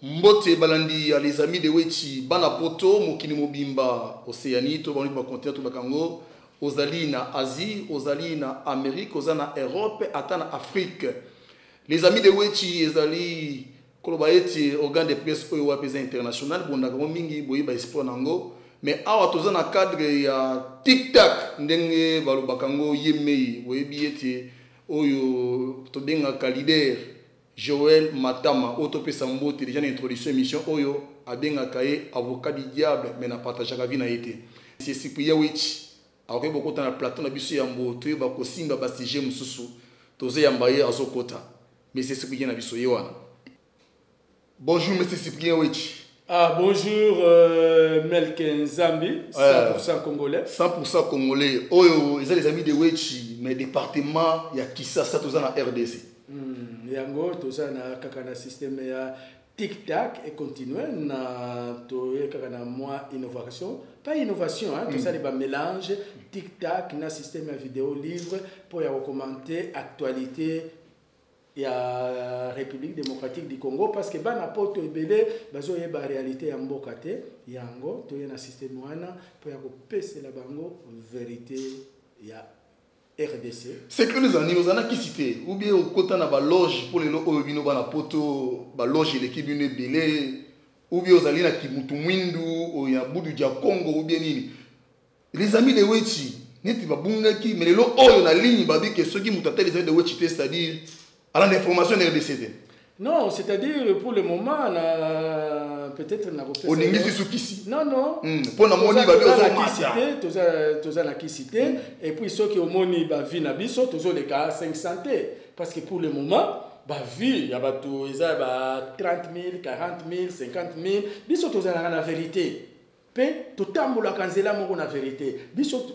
Mbote balandi ya les amis de Wechi bana poto mokini mobimba Océanie to bani ba continent to bakango ozali na Asie ozali na Amérique ozali na Europe ata na Afrique. Les amis de Wechi ezali koloba eti organe de presse oyo wapeza international bonda ko mingi boyi ba espoir nango mais awa toza na cadre ya TikTok ndenge baloba kango yemei boyebi eti oyo to benga leader Joël Matama, Autopé Sambote, déjà l'introduction émission Oyo, Abenga Kaye, avocat du diable, mais n'a partagé la vie n'a été. C'est Cyprien Witch, alors que beaucoup de temps, Platon a bisu Yambo, tu vas au Simba Bastigé Moussou, Tozé Yambaye à Zokota. Mais c'est Cyprien Abisso Yoana. Bonjour, monsieur Cyprien Witch. Ah, bonjour, Melken Zambi, 100% congolais. 100% congolais. Oyo, ils ont les amis de Witch, mais département, il y a qui ça, tout ça dans RDC. Yango toza na kaka na système ya tic-tac et continuer na toye kaka na moi innovation pas innovation hein tout ça les mélange tic-tac na système ya vidéo livre pour ya commenter actualité ya République démocratique du Congo parce que bana poto ebele bazo yeba réalité ya mboka te yango toye na système wana pour ya ko pese la bango vérité ya RDC. C'est que les années, nous avons qui cité, ou bien au côté de la loge pour les loges qui sont poto, la loge l'équipe d'une belé, ou bien aux alliés qui mutu mwindu, ou ya budu dia Congo, ou bien nini. Les amis de Wechi, n'était pas bunga qui, mais les loges oh na ligne babi que ceux qui mutatent les amis de Wechi, c'est-à-dire à l'information RDC. Non, c'est-à-dire pour le moment, peut-être n'a pas fait. On est ici. Non, non. Pour la moni, toza na kisité et puis ceux qui ont moni ba vie na biso, tozo les cas 500 parce que pour le moment, ba vie ya ba to eza ba 30 000, 40 000, 50 000, biso toza na vérité. Pe to tambola kanzela moko na vérité. Biso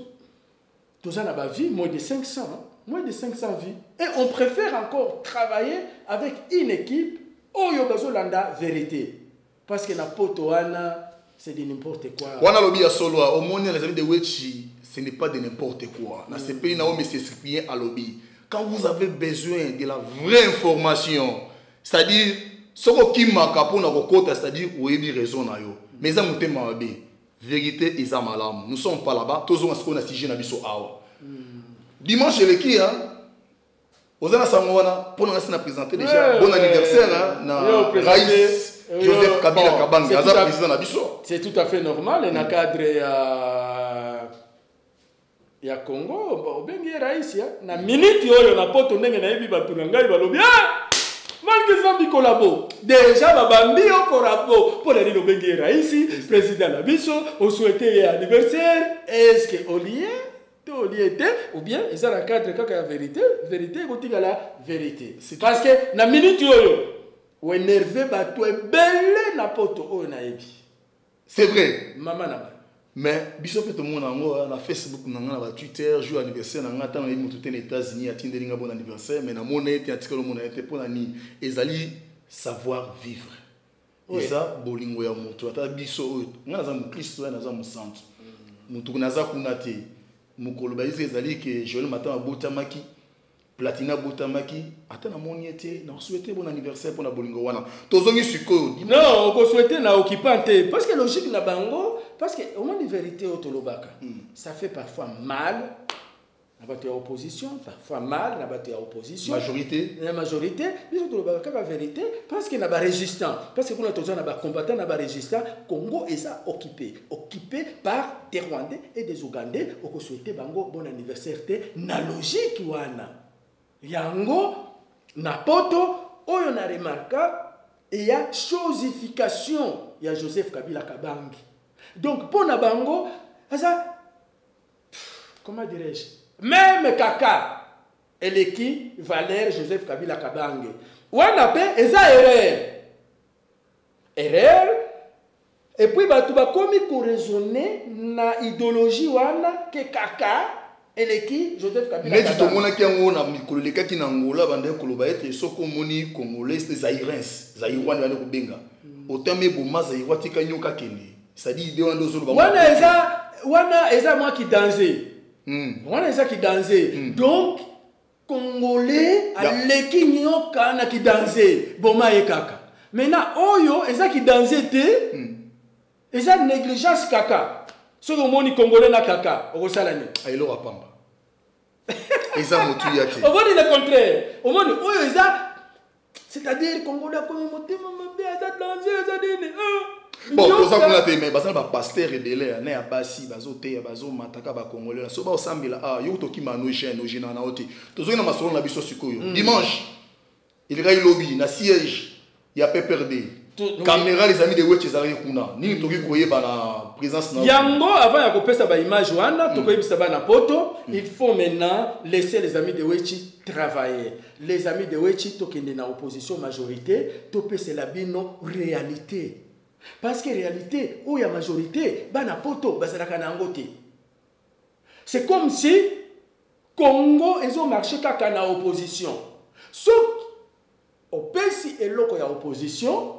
toza na ba vie moins de 500. Hein? Moins de 500 vies. Et on préfère encore travailler avec une équipe Oyo Bazolanda vérité. Parce que la potoana, c'est de n'importe quoi. Wana lobby à solo, au monde les amis de Wechi, ce n'est pas de n'importe quoi. Dans ce pays, Naomi c'est Cyprien à lobby. Quand vous avez besoin de la vraie information, c'est-à-dire ce qui m'a capé na kokota, c'est-à-dire où il y a raison na yo. Mais ça mouté mabe. Vérité ils malam. Nous sommes pas là-bas. Tous on ce qu'on a sigé na biso awa. Dimanche, le qui hein? Ozana Sangwana, pour nous présenter déjà. Bon anniversaire hein, Raïs Joseph Kabila Kabange, président Nabiso. C'est tout à fait normal. Dans le cadre ya Congo, bengi Raïs ya. Na minute yo na poto ndenge na yebi batu na ngai balobi ah! Malgré Zambi collabo. Déjà babambi au collabo pour aller au bengi Raïs, président Nabiso, on souhaitait anniversaire. Est-ce que Olié ou bien ils ont un cadre de la vérité est la vérité parce que na minute yoyo ou énervé ba toi belé na poto o na ebi c'est vrai maman na mais biso pe to mona ngo na Facebook na na Twitter jour anniversaire na ngata na mutu te na États-Unis atindeli nga bon anniversaire mais na mona ete article mona ete pona ni ezali savoir vivre eza bolingo ya mutu ata biso nga na za mu Kristo na za mu santo mutu na za kuna te mukolo ba ezali que Joël Matama botamaki Platina botamaki atana moniete na souhaiter bon anniversaire pour na bolingo wana tozongi sikoyo non on souhaiter na occupante parce que logique na bango parce que au moins de vérité au tolobaka ça fait parfois mal na bato ya opposition parfois mal na bato ya opposition majorité la majorité biso tolobaka la vérité parce que na ba résistant parce que kuna toza na ba combattant na ba résistant Congo est ça occupé par des Rwandais et des Ougandais au souhaiter bango bon anniversaire te na logique wana yango na poto oyo na remarka et ya chosification ya Joseph Kabila Kabange donc pour na bango ça comment dirais-je même kaka eleki Valère Joseph Kabila Kabange wana pe eza erreur et puis batu ba komi ko raisonner na idéologie wana ke kaka eleki Joseph Kabila Kabange mais tout monde qui ngona mikolo leka ki na ngola bande koloba ete soko moni congolais zaïrens zaïrwan bande ko benga otame boma zaïrwa tika nyoka kende c'est-à-dire idée wana dozolo ba wana eza moi qui danger wana eza qui danger donc congolais aleki nyoka na qui danger boma ye kaka Maintenant, Oyo, et ça qui danger, et ça négligence caca. Ce que mon Congolais na caca, au Rosalani. Il aura pas. Et ça, mon tuyate. Au moins, le contraire. Au moins, Oyo, c'est-à-dire, Congolais, comme il m'a dit, ça danger, ça dit. Bon, pour ça qu'on a été, mais parce que pasteur et belé, né à Bassi, bazoté, bazo mataka ba Congolais. So ba osambila, yo to ki mano jeune, o jeune na oti. To zo na masolo na biso sikoyo. Dimanche, il y a lobby, na siège, il y a PPRD. Caméra les amis de Weche Zari kuna. Ni to ki koye ba na présence na. Yango avant ya kopesa ba image wana, to koye bisa ba na poto, il faut maintenant laisser les amis de Weche travailler. Les amis de Weche to kende na opposition majorité, to pesa la bino réalité. Parce que réalité, où il y a majorité, c'est comme si Congo ils ont marché comme en opposition. Sauf au pays et l'autre opposition,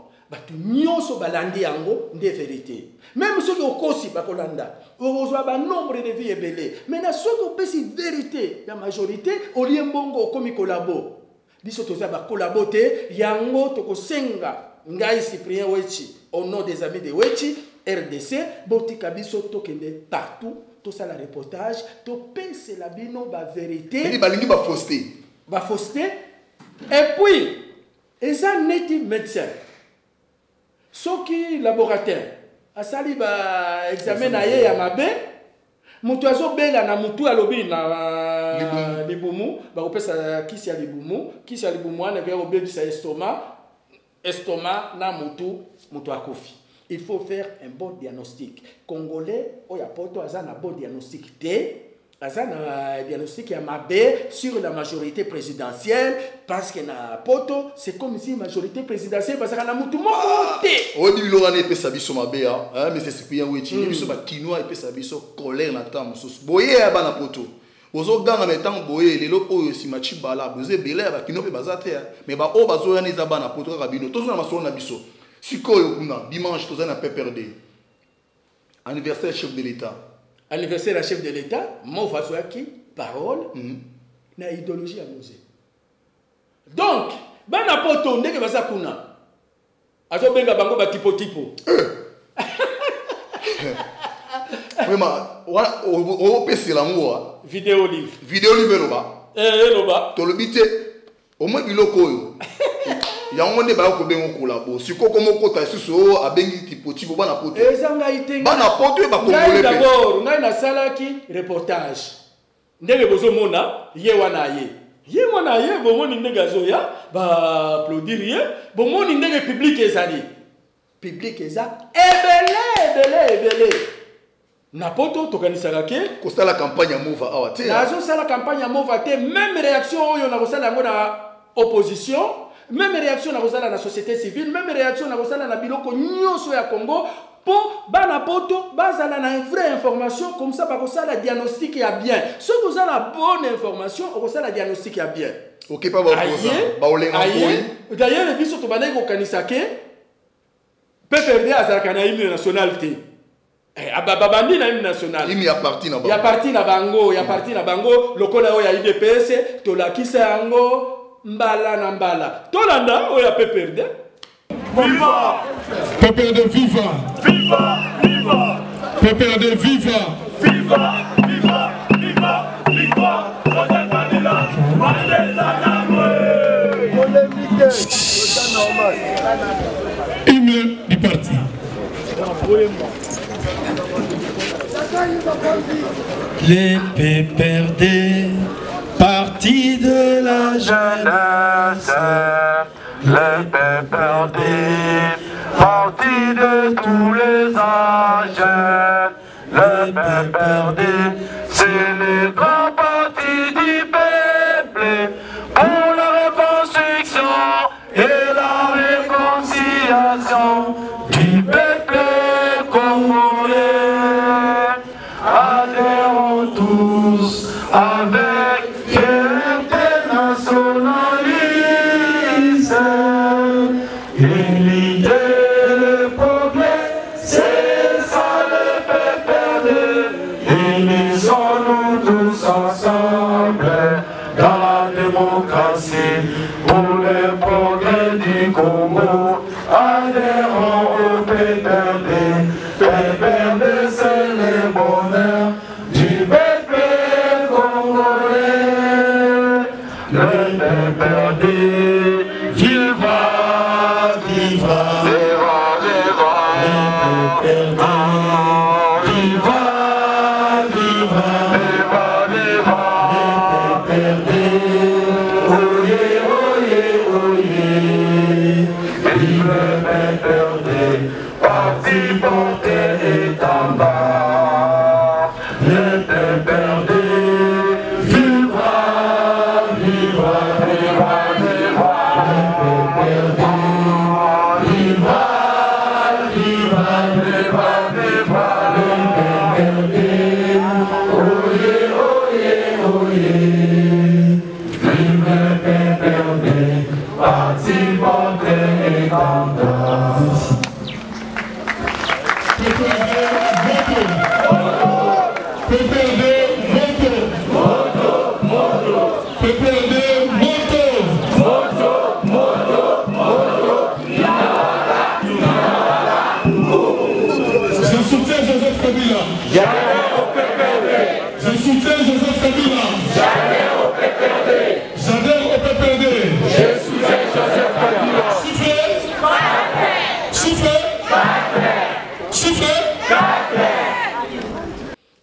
tout nyonso balandi yango de vérité. Même ceux qui ont kosi bakolanda, on voit un nombre de vies belé. Maintenant ceux qui ont pays vérité, la majorité, au lieu bongo comme collabo. Biso toza ba collaboter yango toko senga ngai Cyprien Wechi. Au nom des amis de Wechi, RDC, Botika biso tokende partout, tout ça la reportage, to pense la bino ba vérité. Il balingi ba fausseté. Ba fausseté. Et puis, eza neti médecin. Soki laboratoire, asali ba examen na ye ya mabe, mutu azo bela na mutu alobi na libumu, ba kopesa kisi ya libumu na vya obebisa estomac na mutu akofi. Il faut faire un bon diagnostic. Congolais, oya poto azana bon diagnostic té, azana diagnostic ya mabe sur la majorité présidentielle parce que na poto c'est comme si majorité présidentielle parce que na mutu moko té. O di bilorane pe sabiso mabe hein, mais c'est Cyprien Wechi, biso ba kinois pe sabiso colère na tam so. Boye ya ba na poto. Ozo ganga metan boye lelo oyo simachi bala boze belé ba kino pe bazate mais ba o bazo yana za ba na poto ka bino. Tozo na masolo na biso. Sikoyo kuna dimanche toza na PPRD. Anniversaire chef de l'État. Anniversaire à chef de l'État, mon qui parole, na idéologie à Mosé. Donc, bana poto ndenge baza kuna. Azo benga bango ba tipo. Vraiment, on peut se l'amour. Vidéo livre. Vidéo livre loba. Loba. To lobité au moins biloko yo. Ya on ba ko bengo collabo. Siko komo kota susu abengi tipoti bo bana poto. Ezanga itenga. Bana poto e ba kongolais. D'abord, ngai na salaki reportage. Ndenge bozo mona ye wana ye. Ye wana ye bo moni ndenge azoya ba applaudir ye. Bo moni ndenge public ezali. Public eza ebele. Na poto tokanisaka ke ko sala campagne ya mova awa te. Nazo sala campagne ya mova te, même réaction oyo na ko sala ngo na opposition. Même réaction na kozala na société civile, même réaction na kozala na biloko nyonso ya Congo pour bana poto bazala na une vraie information comme ça ba kozala diagnostic ya bien. Ce que vous avez la bonne information, on kozala diagnostic ya bien. OK pas ba koza, ba olenga koyi. D'ailleurs le biso to bana ko kanisa ke PPRD azalaka na hymne national te. Ababandi na hymne national. Il y a parti na bango. Ya parti na bango, ya parti na bango, lokola o ya IDPS to la kisa yango mbala na mbala. Tolanda oya PPRD. Viva! PPRD viva! Viva! Viva! PPRD viva! Viva! Viva! Viva! Viva! Joseph Kabila! Hymne du parti. Les PPRD, parti de la jeunesse, les PPRD, parti de tous les âges, les PPRD, c'est le grand parti du peuple pour la reconstruction et la réconciliation du peuple congolais. Adhérons tous avec internationalisme et l'idée de progrès, c'est ça le PPRD. Unissons-nous tous ensemble dans la démocratie pour le progrès du Congo.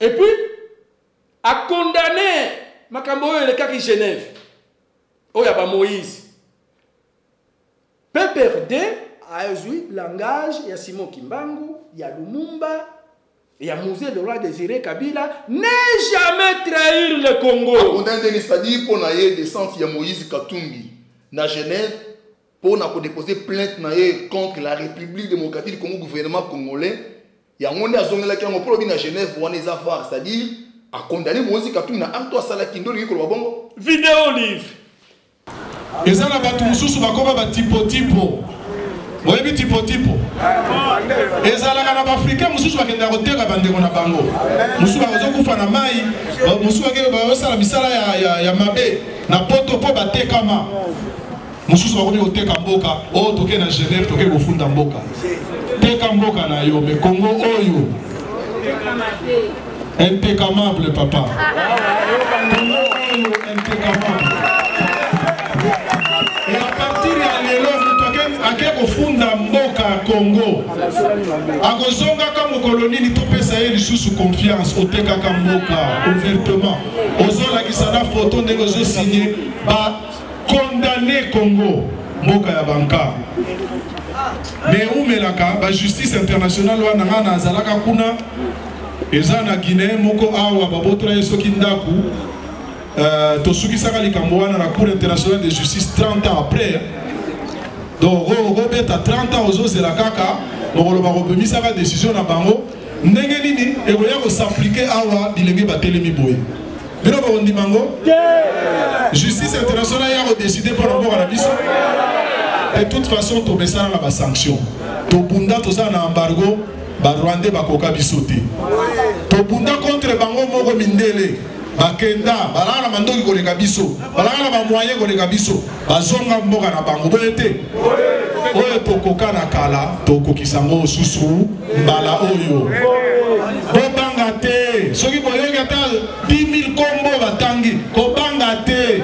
Et puis, a condamné Makamboyo le cas qui Genève. Oh, il y a Moïse. PPRD a eu le langage, il y a Simon Kimbangu, il y a Lumumba, il y a Musée de roi Désiré Kabila, ne jamais trahir le Congo. On a c'est-à-dire pour naïe descente, il y a Moïse Katumbi, na Genève, pour déposer plainte contre la République démocratique du Congo, gouvernement congolais. Il y a un azongela qui a un problème à Genève pour les affaires, c'est-à-dire à condamner Moïse Katumbi na acte à Salakindo, il y a un vidéo livre. Et ça, la batumusou, bakoma batipo-tipo. Vous voyez, tipo-tipo. Et ça, la Africain, musou, bakenda roteka bandeko na bango. Musou, bakozo kufa na mai. Musou, bakenda la misala ya mabe. Na poto po batekama. Musou, bakomi oteka mboka. Oh, toke na Genève, toke bofunda mboka. Teka mboka na yo, mais Congo oyo. Impeccable, papa. Congo oyo, impeccable. Et à partir de l'élo, à quel funda mboka Congo, à Gozonga comme colonie, ni topé ça y est sous confiance, au teka mboka ouvertement. Ozola qui s'en a photo de gozo signé, va condamner Congo, mboka ya banka. Mais où melaka, la justice internationale ou na zalaka kuna, ezana Guinée moko awa babotra yesoki ndaku. Tosuki Saka Likamboana, la Cour internationale de justice 30 ans après. Donc, Robert a 30 ans aux os de la Kaka, donc on va remis sa décision à Bango. Nengenini, et on va s'appliquer à la Bilingue Batelemi Boy. Mais on dit Bango, justice internationale a décidé pour rapport à la mission. De toute façon, tu mets ça dans la sanction. Tu bunda, tu as un embargo, Rwandais Bakoka Bisoté. Tu bunda contre Bango Moko Mindele. Bakenda, balala mandoki koleka biso, balala ba moyen koleka biso, bazonga mboka na bango boyete. Oyo tokoka na kala, tokokisango susu, mbala oyo. Bobanga te, soki boyoki ata 10 000 kombo batangi, kobanga te.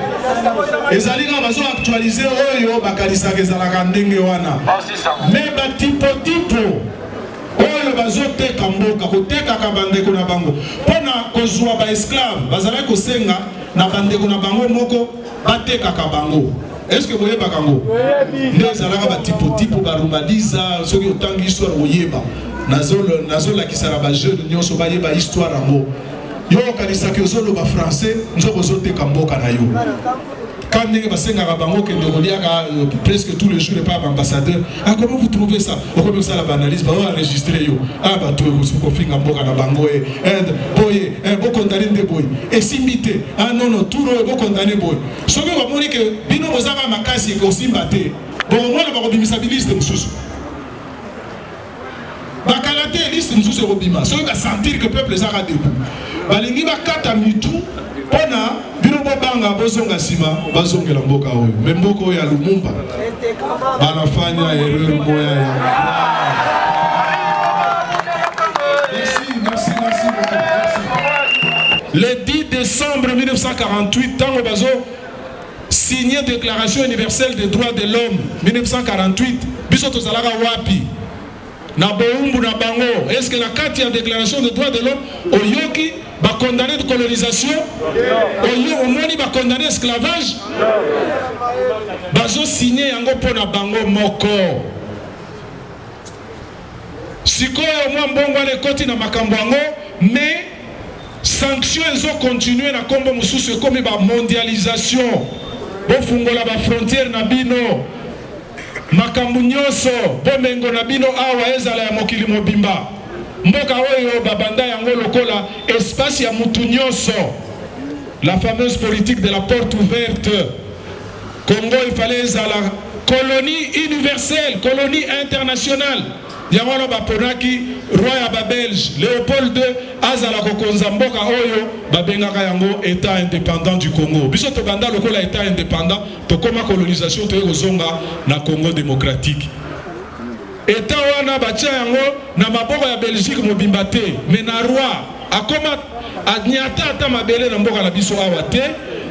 Ezali nga bazo actualiser oyo bakalisaka ezalaka ndenge wana. Mais ba tipo oyo bazoteka mboka kotekaka bandeko na bango mpona kozwa baesclave bazalaki kosenga na bandeko na bango moko batekaka bango. Est-ce que boyebaka yango nde ezalaka batipo barumaliza soki otangi histoire oyeba nazolakisa na bajeune nyonso bayeba histoire yango yo okanisaki ozoloba français nzoko ozoteka mboka na yo. Quand vous avez presque tous les jours par ambassadeur, comment vous trouvez ça? Comment ça la analyse? On va enregistrer. Ah, bah, tu vous confie un boka na bango et boy, un beau condamné de boy. Et si mité, ah non, non, tout le beau condamné boy. Ce que vous voyez que Bino Mozama Makasi est aussi batté. Bon, moi, le robimistabiliste de Moussous. Bakalate liste Moussous et Robima. Ce qui va sentir que le peuple est à debout. Balingi va kata mitou. Pona bino bobanga bozonga sima bazongela mboka oyo me mboka oyo ya Lumumba banafanya erreur moya ya merci beaucoup. Le 10 décembre 1948 tango bazo signé déclaration universelle des droits de l'homme 1948 biso tozalaka wapi na boumbu na bango. Est-ce que la carte a déclaration des droits de l'homme oyoki ba condamné de colonisation? Oyo omoni ba condamné esclavage? Bazo signé yango pona bango moko. Sikoyo mwa mbongo ale koti na makambo yango, mais sanctions ezo continuer na kombo mususu comme ba mondialisation. Bo fungola ba frontière na bino. Makambo nyonso bomengo na bino awa ezala ya mokili mobimba. Mboka oyo babanda yango lokola espace ya mutu nyonso. La fameuse politique de la porte ouverte. Congo il fallait ezala colonie universelle, colonie internationale. Yango ba ponaki roi ya ba Belge Léopold II azala kokonza mboka oyo babengaka yango état indépendant du Congo. Biso to banda lokola état indépendant to koma colonisation to ezonga na Congo démocratique. État wana batia yango na maboko ya Belgique mobimba te, mais na roi akoma anyata ata mabele na mboka na biso awa te,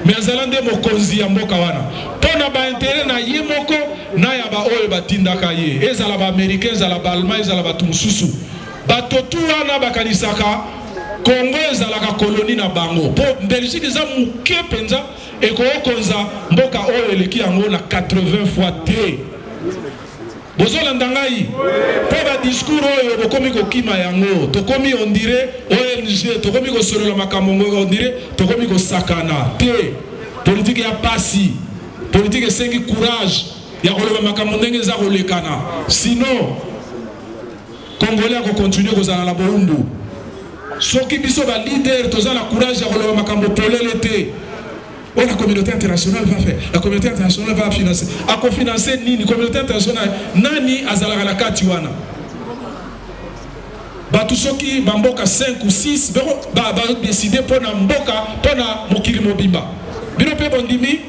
mais azalande mokonzi ya mboka wana. Pona ba intérêt na ye moko na ya ba oyo batindaka ye. Ezala ba américain, ezala ba allemand, ezala ba tumususu. Bato tu wana bakanisaka Congo ezalaka colonie na bango. Po Belgique eza muke penza ekokonza mboka oyo eleki yango na 80 fois te. Bozolanda ngai po ba discours oyo bokomi kokima yango tokomi on dirait ONG tokomi kosolola makambo on dirait tokomi kosakana te. Politique ya pasi, politique esengi courage ya koloba makambo ndenge eza kolekana, sinon Congolais ko continuer kozala la boumbu. Soki biso ba leader tozala courage ya koloba makambo polele te. Oh, la communauté internationale va faire. La communauté internationale va financer. A cofinancer nini? La communauté internationale nani azalaka la kati wana. Batu soki bamboka 5 ou 6 ba décider pona mboka pona mokili mobimba. Bino pe bondimi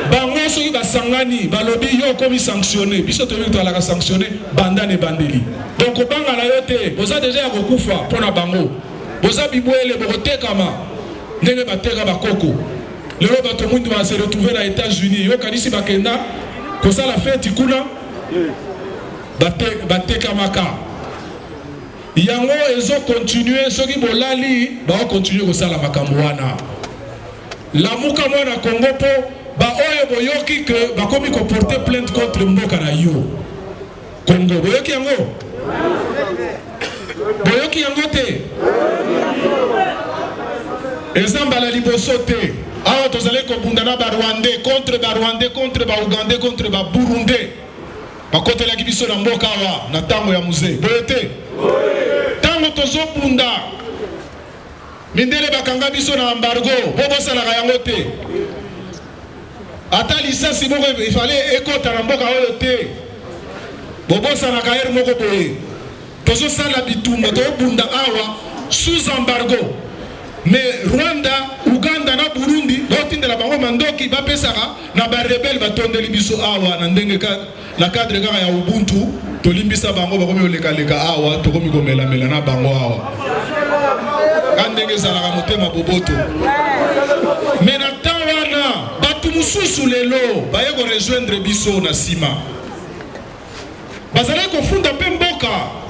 bango soki basangani balobi yo komi sanctionné. Biso to to alaka sanctionné banda ne bandeli. Donc obanga na yote boza déjà ya kokufa pona bango. Boza bibwele bokotekama ndenge bateka bakoko. Le bato mundi va se retrouver aux États-Unis. Yo kanisi bakenda kosa la fête kuna bateka maka. Yango ezo continuer soki bolali ba continuer kosala makambo wana. Lamuka mwana Congo po ba oyo boyoki que ba komi ko porter plainte contre mboka na yo. Congo boyoki yango. Boyoki yango te. Ezamba la liboso te. Ah, tous allez kobundana ba Rwandais contre ba Ougandais contre ba Burundais. Ba côté la kibiso na mboka wa na tango ya musée. Boyote. Tango tozo bunda. Mindele bakanga biso na embargo. Bobo sala yango te. Ata licence moko il fallait ekota na mboka oyo te. Bobo sala kaer moko boye. Tozo sala bitumba to bunda awa sous embargo. Mais Rwanda, Uganda na Burundi, botindela bango mandoki bapesaka na ba rebelle batondeli biso awa na ndenge ka la cadre kaka ya Ubuntu tolimbisa bango bakomi oleka leka awa tokomi komela mela na bango awa. Kandenge zalaka motema boboto. Mais na tawana batu mususu lelo baye ko rejoindre biso na sima. Bazala ko funda pe mboka.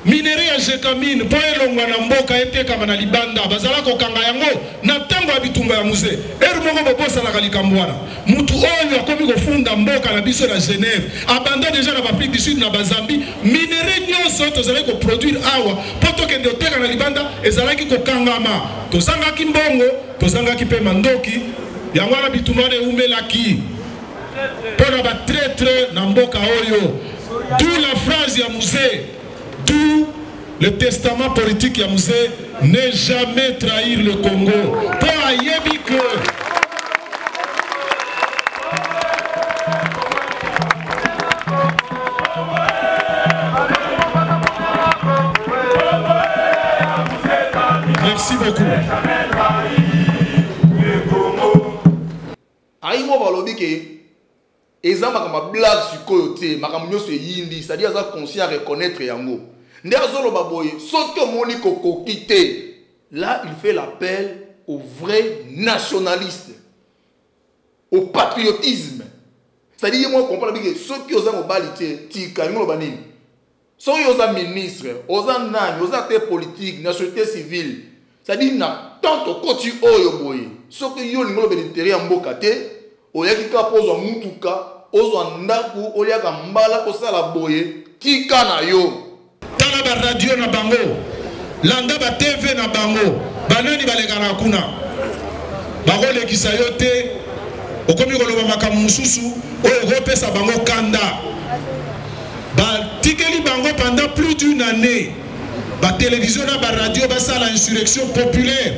Minerai ya Jekamine po elongwa na mboka etekama na libanda bazala kokanga yango na tango ya bitumba ya musée moko bobosalaka likambo wana mutu oyo akomi kofunda mboka na biso na Genève abanda déjà na Afrique du Sud na Bazambi minerai nyonso tozalaki koproduire awa po tokende oteka na libanda ezalaki kokangama tozangaki mbongo tozangaki mpe mandoki yango wana bitumba wana eumelaki mpo na batraître na mboka oyo. D'où la phrase ya musée. Tout le testament politique ya musée, ne jamais trahir le Congo. Pour ayebi que merci beaucoup. Aïmo balobi ke eza makama blague sikoyo te makama nyoso yindi c'est-à-dire ça conscient à reconnaître yango. Là, il fait l'appel aux vrais nationalistes, au patriotisme. C'est-à-dire, moi, je comprends que ceux qui ont été tika, soki oza ministre oza nani oza acteur politique na société civile c'est-à-dire na tant okoti oyo boye soki yo lingo lobe intérêt ya mboka te oyaki ka pozwa mutuka ozwa ndaku oliaka mbala osala boye tika na yo tala ba radio na bango landa ba TV na bango banani balekana kuna bakolekisa yo te okomi koloba makambo mosusu oyo kopesa bango kanda batikeli bango pendant plus d'une année ba télévision na ba radio basala insurrection populaire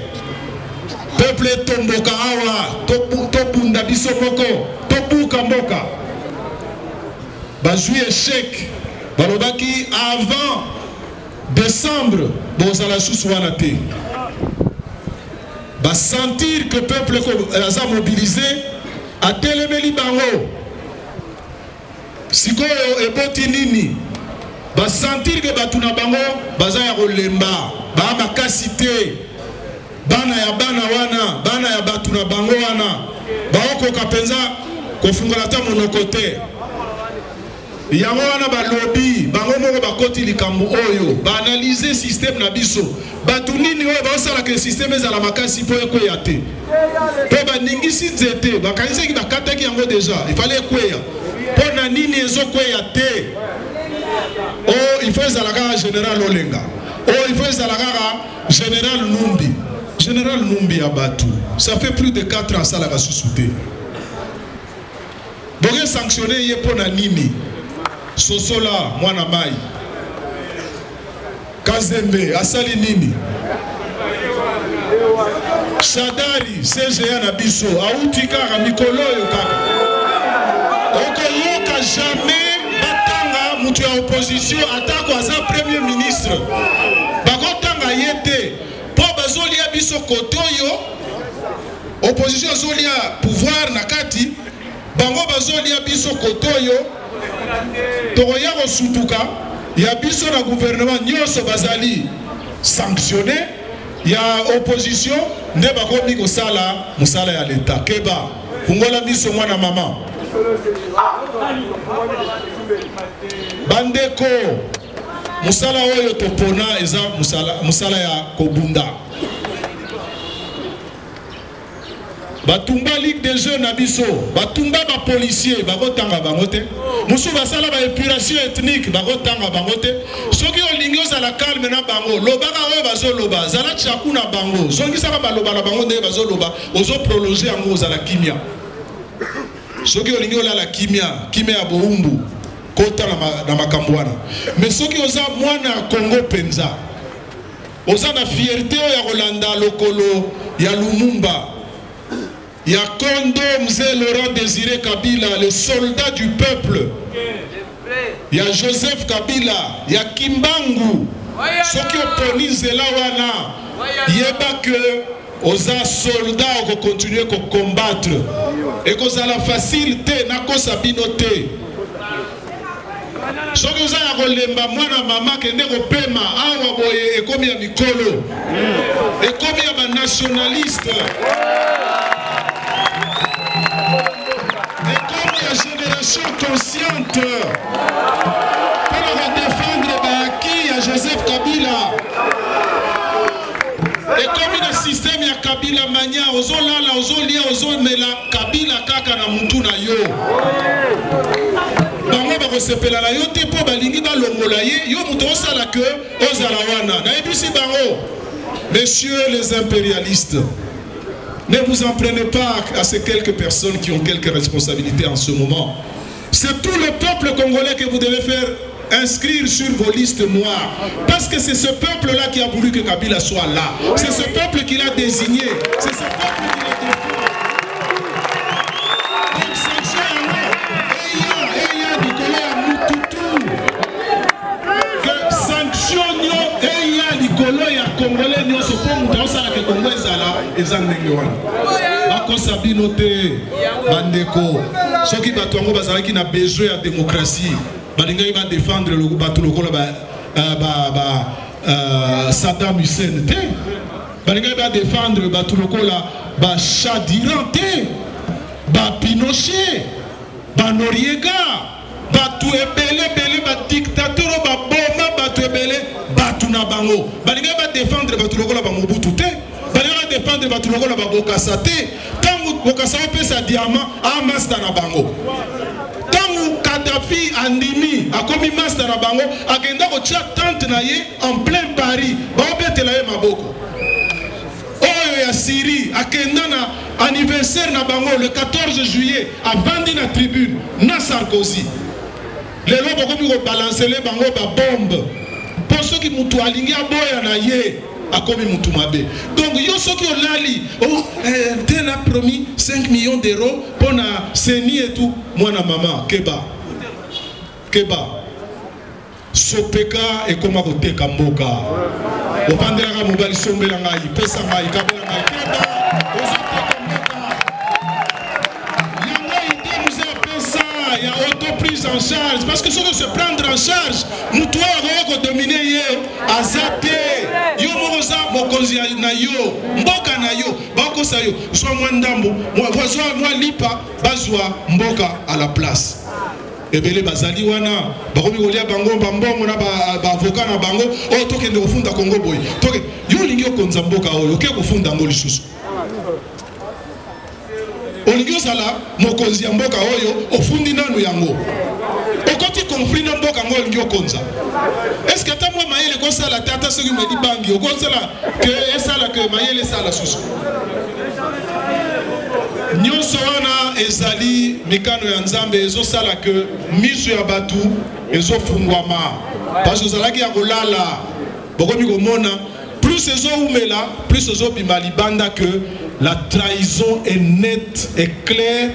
peuple tomboka awa tobunda biso moko tobuka mboka bazwi échec balobaki avant décembre bozala susu wana te sentir que peuple aza mobilisé atelemeli bango sikoyo eboti nini sentir que batu na bango baza ya kolemba ba makasi te bana ya bana wana bana ya batu na bango wana baokoka penza kofungola ta monoko te yango wana balobi bango moko bakoti likambo oyo baanalyse système na biso batu nini oyo baosalaka système ezala makasi mpo ekweya te mpo baningisi nzete bakanisaki bakataki yango deja ifale ekweya mpo na nini ezokweya te o il faut ezala kaka général Olenga o il faut ezala kaka général Numbi ya batu ça fait plus de 4 ans asalaka susu te boke sanctionne ye mpo na nini Sosola mwana mai Kazembe asali nini Shadari CGA na biso auti kaka mikolo yo kaka okoyoka jamais batanga mutu ya opposition atako aza premier ministre bakotanga yete po bazolia biso kotoyo opposition zolia pouvoir na kati bango bazolia biso kotoyo tokoya kosutuka ya biso na gouvernement nyonso bazali sanctionné ya opposition nde bakomi kosala musala ya leta keba kungola biso mwana mama bandeko musala oyo topona eza musala ya kobunda batumba ligue des jeunes na biso batumba ba policier bakotanga bango te musu basala ba épuration ethnique bakotanga bango te soki olingi ozala calme na bango lobaka oyo bazoloba zala chaku na bango zongisaka baloba na bango nde bazoloba ozo prolonger yango ozala kimia soki olingi olala kimia ya boumbu kota na makambo wana mais soki oza mwana ya Congo penza oza na fierté oyo ya kolanda lokolo ya Lumumba ya Kondo Mzee Laurent Désiré Kabila, le soldat du peuple. Ya Joseph Kabila, ya Kimbangu. Soki oponi nzela wana, yeba que oza soldat ko continuer ko combattre. Et kozala facile te na kosa bino te. Soki oza ya kolemba mwana mama kende kopema awa boye ekomi ya mikolo. Ekomi ya ba nationaliste. Et comme la génération consciente pour défendre Baki à Joseph Kabila et comme le système ya Kabila mania ozolala ozolia ozomela Kabila kaka na mutu na yo bango bakosepela na yo te po balingi balongola ye yo mutu osala ke ozala wana na ebisi bango messieurs les impérialistes. Ne vous en prenez pas à ces quelques personnes qui ont quelques responsabilités en ce moment. C'est tout le peuple congolais que vous devez faire inscrire sur vos listes noires. Parce que c'est ce peuple-là qui a voulu que Kabila soit là. C'est ce peuple qui l'a désigné. C'est ce peuple qui l'a défendu. Donc, sanction du collègue Moutoutou. Que sanction likolo ya Congolais nyonso po mutu osala ke Congo eza ndenge wana bakosa bino te bandeko soki bato yango bazalaki na besoin ya démocratie balingaki badéfendre bato lokola Saddam Hussein te balingaki badéfendre bato lokola Chadiran te Pinochet Noriega bato ebele badictateur baboma na bango balinga ba défendre bato lokola ba Mobutu te balinga défendre bato lokola ba Bokassa te tangu Bokassa opesa diamant a master na bango tangu Kadhafi andimi akomi master na bango akenda ko tia tente na ye en plein Paris ba obetela ye maboko oyo ya Syrie akenda na anniversaire na bango le 14 juillet avandi na tribune na Sarkozy lelo bokomi ko balancer le bango ba bombe pour ceux qui mutu alingi aboya na ye akomi mutu mabe donc yo soki olali tel a promis 5 millions d'euros pour na seni et tout mwana mama keba sopeka et koma koteka mboka opandelaka mobali sombela ngai pesa ngai kabela ngai keba il y a auto-prise en charge parce que ce que se prendre en charge nous toi on dominer yo azate yo moza mokonzi na yo mboka na yo bako sa yo soit moi ndambo moi lipa bazwa mboka à la place ebele bazali wana bakomi kolia bango bambongo na ba avocat na bango o tokende kofunda Congo boy toke yo lingi okonza mboka oyo ke kofunda ngo lisusu olingi sala mokonzi ya mboka oyo ofundi nanu yango okoti conflit na mboka ngo olingi okonza est-ce que ta moi mayele ko sala tata soki medi bangi okonsala ke esala ke mayele sala susu nyonso wana ezali mikano ya nzambe ezosala ke miso ya batu ezofungwama parce que ozalaki ya kolala bokomi komona plus ezoumela plus ezobima libanda que la trahison est nette et claire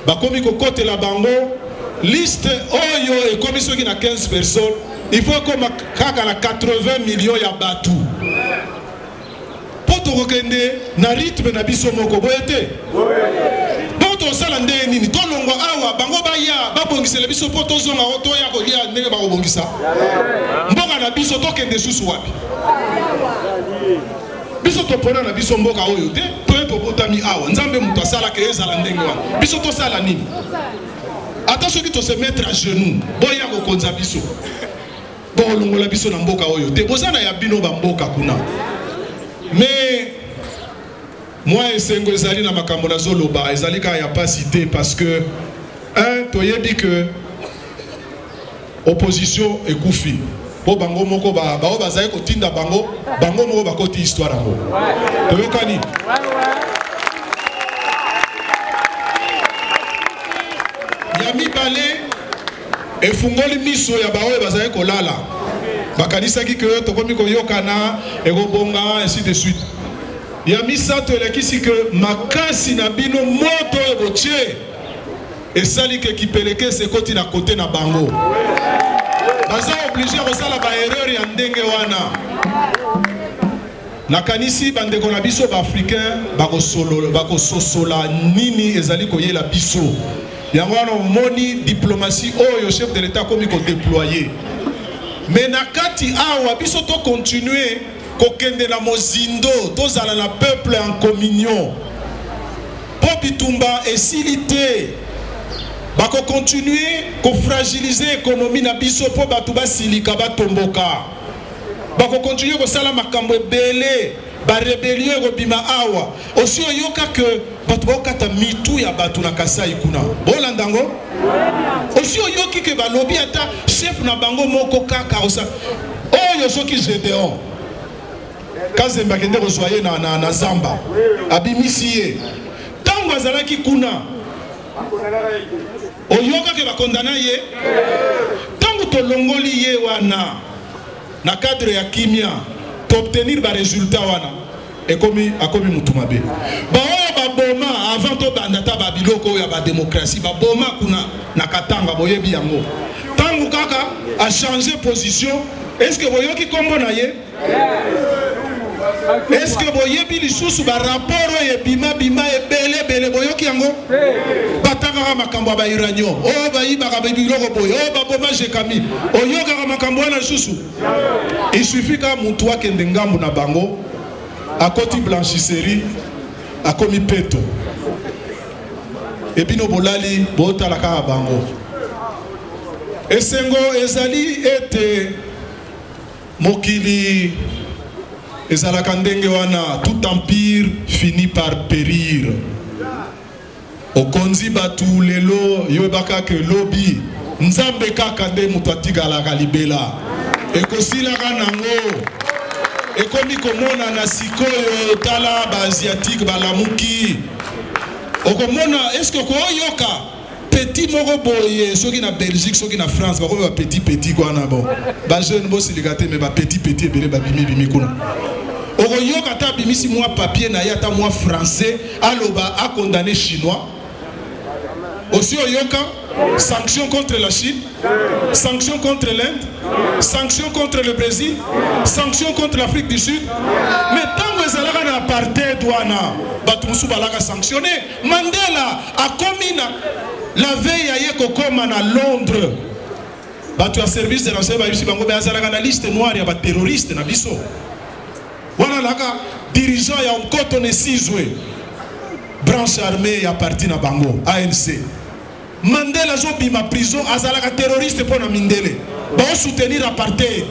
bakomi kokotela bango liste oyo ekomi soki na 15 personnes il faut comme kaka na 80 millions ya batu poto kokende na rythme na biso moko boyete poto sala ndenge nini tolongwa awa bango baya babongisela biso poto zonga oto ya kolia ndenge bakobongisa mboka na biso tokende susu wapi biso topona na biso mboka oyo te to botami awa nzambe muto asala ke ezala ndenge wana biso to sala nini ata soki to se mettre à genoux boya ko konza biso bolongola biso na mboka oyo te bozana ya bino ba mboka kuna mais moi esengo ezali na makambo na zoloba ezali ka ya pasité parce que toyebi que opposition ekufi po bango moko bao bazali kotinda bango moko bakoti histoire yango toyokani ya mibale efungoli miso ya baoyo bazali kolala bakanisaki ke tokomi koyokana ekobonga ainsi de suite ya misato elekisi ke makasi na bino moto oyo botie esali ke kipelekese ekoti na kote na bango baza obligé kosala ba erreur ya ndenge wana nakanisi bandeko na biso baafricain bakososola nini ezali koyela biso yango wana omoni diplomatie oyo chef de l'état komi kodéploye mais na kati awa biso to continuer kokende na mozindo tozala na peuple en communion po bitumba esili te bako continuer ko fragiliser économie na biso po batu basilika batomboka bako continuer ko sala makambo ebele ba rébellion ekobima awa aussi oyoka que batu bakata mitu ya batu na Kasai kuna bolandango aussi oyoki ke balobi ata chef na bango moko kaka osa oyo soki Gédéon Kazemba kende kozoye na zamba abimisi ye tango azalaki kuna oyoka ke bakondana ye tango tolongoli ye wana na cadre ya kimia to obtenir ba résultat wana akomi mutu mabe baoyo baboma avant to bandata babiloko ya ba démocratie baboma kuna na Katanga boyebi yango tango kaka a changer position est-ce que boyoki kombo na ye est-ce que boyebi lisusu ba rapport oyo bima ebele boyoki yango bataka makambo ba uranium o bayibaka biloko boyo o baboma jekami oyoka makambo wana lisusu il suffit ka mutu akende ngambu na bango akoti blanchisserie akomi peto ebino bolali botalaka bango esengo ezali ete mokili ezalaka ndenge wana, tout empire finit par périr. Okonzi batu lelo yoebaka ke lobi nzambe kaka nde mutu atikalaka libela ekosilaka nango ekomi komona na sikoyo tala baasiatique balamuki okomona est-ce que koyoka petit moko boye soki na Belgique soki na France bakomi ba petit kwana bon ba jeune bosilika te mais ba petit ebele babimi kuna okoyoka ta bimisi mwa papier na ya ta mwa français aloba a condamné chinois. Aussi oyoka sanctions contre la Chine, sanctions contre l'Inde, sanctions contre le Brésil, sanctions contre l'Afrique du Sud. Mais tant que vous avez un apartheid douana, batumusu balaka sanctionné. Mandela a commis la veille à Yekokoma à Londres. Batu a service de l'enseignement ici bango be azalaka na liste noire ya ba terroriste na biso. Wana laka dirigeant ya Mkoto ne Sizwe. Branche armée ya parti na bango ANC. Mandela zobi ma prison azalaka terroriste pour na mindele ba soutenir apartheid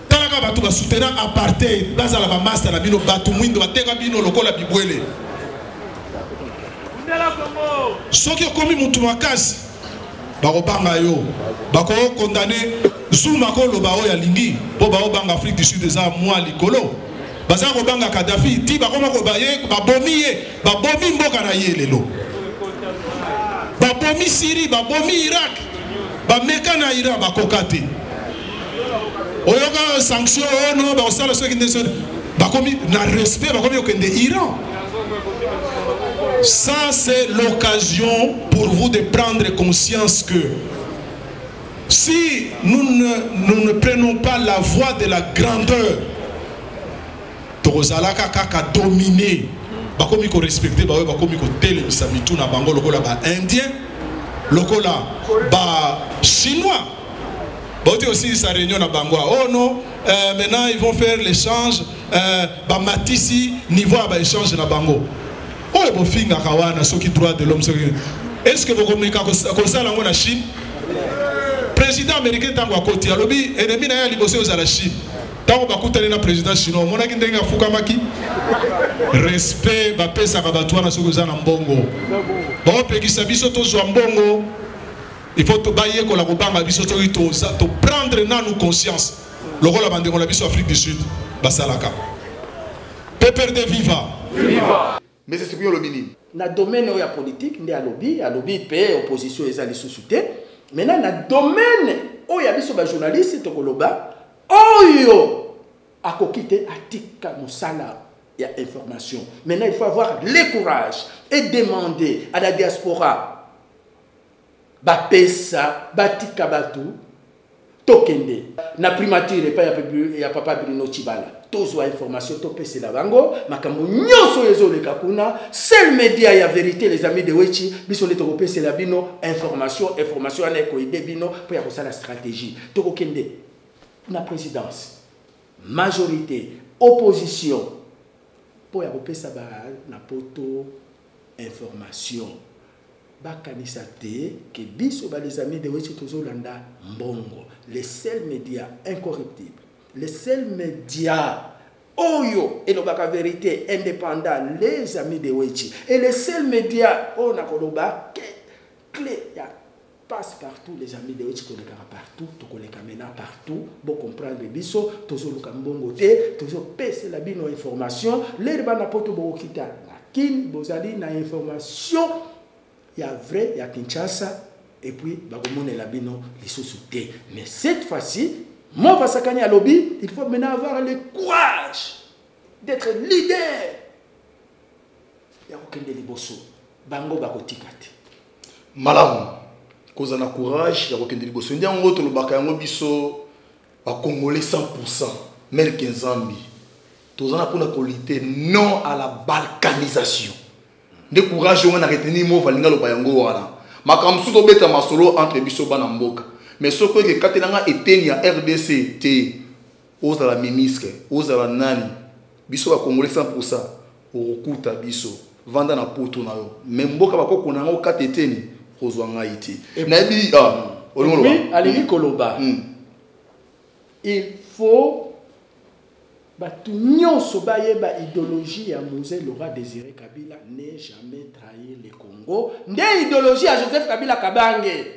talaka batu ba soutenir apartheid bazala ba master na bino batu mwindo bateka bino lokola bibwele soki okomi mutu makasi bakobanga yo bako condamner Zuma ko loba oyo alingi po ba obanga Afrique du Sud eza mwa likolo baza ko banga Kadhafi ti bakoma ko baye babomi mboka na ye lelo babomi Syrie babomi Irak bameka na Iran bakokate oyoka sanction ono ba osala soki ndese bakomi na respect bakomi okende Iran. Ça c'est l'occasion pour vous de prendre conscience que si nous ne prenons pas la voie de la grandeur, tozalaka kaka dominer bakomi ko respecter ba bakomi ko telemisa mitu na bango lokola ba indien lokola ba chinois baote aussi sa réunion na bango oh non maintenant ils vont faire l'échange ba matisi niveau ba échange na bango oh bo finga kawana soki droit de l'homme est-ce que vous communiquez comme ça lango na Chine président américain tango akoti alobi ennemi na ya liboso aux la Chine tango bakutani na président chinois monaki ndenge afukamaki respect bapesa ka batwana soki za na mbongo ba pekisa biso to zwa mbongo il faut to baye ko la kobanga biso to prendre na nous conscience lokola bandengo la biso Afrique du Sud basalaka pepper de viva mais c'est ce que lobby na domaine ya politique ndi alobi pe opposition ezali sous-souté maintenant na domaine oya biso ba journaliste to koloba oyo akokite atika musala ya information. Maintenant il faut avoir le courage et demander à la diaspora bapesa batika batu tokende na primature pa ya papa Bruno Chibala tozo information topese la bango makambo nyoso ezoleka kuna seul média ya vérité les amis de Wechi biso le tokopese la bino information ana ko ide bino pour ya kosala stratégie tokokende na présidence majorité opposition pour ya kopesa ba na poto information bakanisa te que biso ba les amis de Wechi tozolanda mbongo les seuls médias incorruptibles les seuls médias oyo et la vérité indépendant les amis de Wechi et les seuls médias on a koloba clé ya passe partout les amis de Wechi koleka partout to koleka mena partout bon comprendre biso tozo luka mbongo te tozo pese la bino information les bana poto bo kita na kin bozali na information ya vrai ya Kinshasa et puis bagomone la bino lisusu te mais cette fois-ci moi, Vasakani à lobby, il faut maintenant avoir le courage d'être leader. Il y a aucun de liboso. Bango bakotikati. Malamu. Cause on a courage, il y a aucun de liboso. Il y a un autre baka yango biso ba congolais 100%. Mel 15 ans. Tous on a pour la qualité non à la balkanisation. De courage on a retenu mo valinga lo bayango wana. Makamsu to beta masolo entre biso bana mboka. Mais ce que Katenanga était à RDC, aux la ministre, aux la nani, biso à Congolais 100%, au Kuta biso, vanda na poto na yo. Même boka bako konanga au kateteni, aux Wangaïti. Nabi oui, Alévi Koloba. il faut tout nyonso bayeba idéologie ya Mzee Laurent Désiré Kabila n'est jamais trahi le Congo. Nde idéologie à Joseph Kabila Kabange.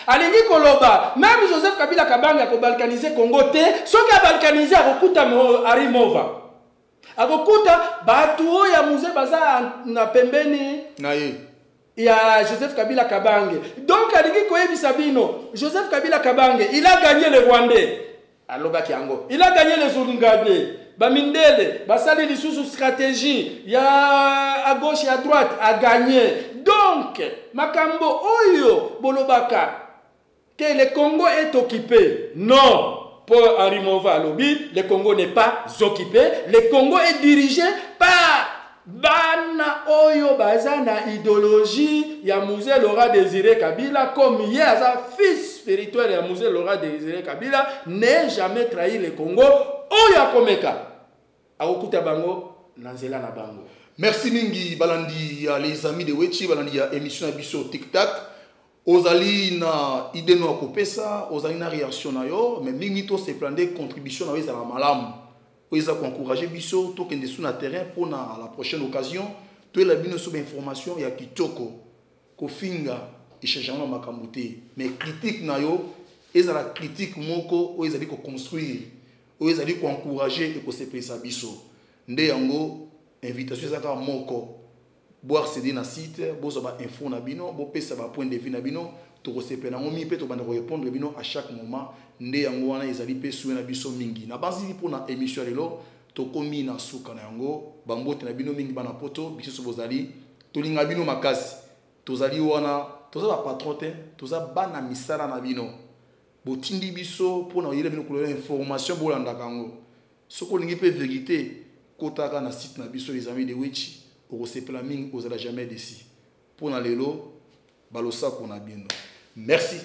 Alingi koloba, même Joseph Kabila Kabange a balkaniser Congo te, soki a balkaniser akokuta Arimova. Akokuta batu ya Mzee baza na pembeni ya Joseph Kabila Kabange. Donc alingi koyebisa bino, Joseph Kabila Kabange, il a gagné le Rwandais. Il a gagné les Oungandais. Bamindele, basali lisusu stratégie, il y a à gauche et à droite, a gagné. Donc, Makambo Oyo, Bolobaka, que le Congo est occupé. Non, pour Arimova Lobby, le Congo n'est pas occupé. Le Congo est dirigé par Bana Oyo Bazana idéologie, ya Mzee Laurent Désiré Kabila, comme hier, sa fils spirituel ya Mzee Laurent Désiré Kabila, n'est jamais trahi le Congo. Oyo Komeka. Aokuta bango nanzela na bango. Merci mingi balandi ya les amis de Wechi balandi ya émission na biso Tic Tac. Ozali na idée no kopesa, ozali na réaction na yo, mais mingi to se plander contribution na weza la malam. Oza ko encourager biso to kende sur na terrain pour na la prochaine occasion, to la bino sur information ya kitoko ko finga échangeant makamute. Mais critique na yo, eza la critique moko o ezali ko construire. Oyo ezali ko encourager et ko sepesa biso nde yango invitation ezaka moko boire cd na site bozo ba info na bino bo pesa ba point de vue na bino to ko sepela ngomi pe to banda ko répondre bino à chaque moment nde yango wana ezali pe soué na biso mingi na banzi pour na émission lelo to komi na suka na yango bambote na bino mingi bana poto biso bozali to linga bino makasi tozali wana toza ba patron te toza bana misala na bino botindi biso pour na yele bino ko information bolanda kango soko lingi pe vérité kotaka na site na biso les amis de Wechi au sepela mingi ozala jamais d'ici pour na lelo balosa ko na bino merci.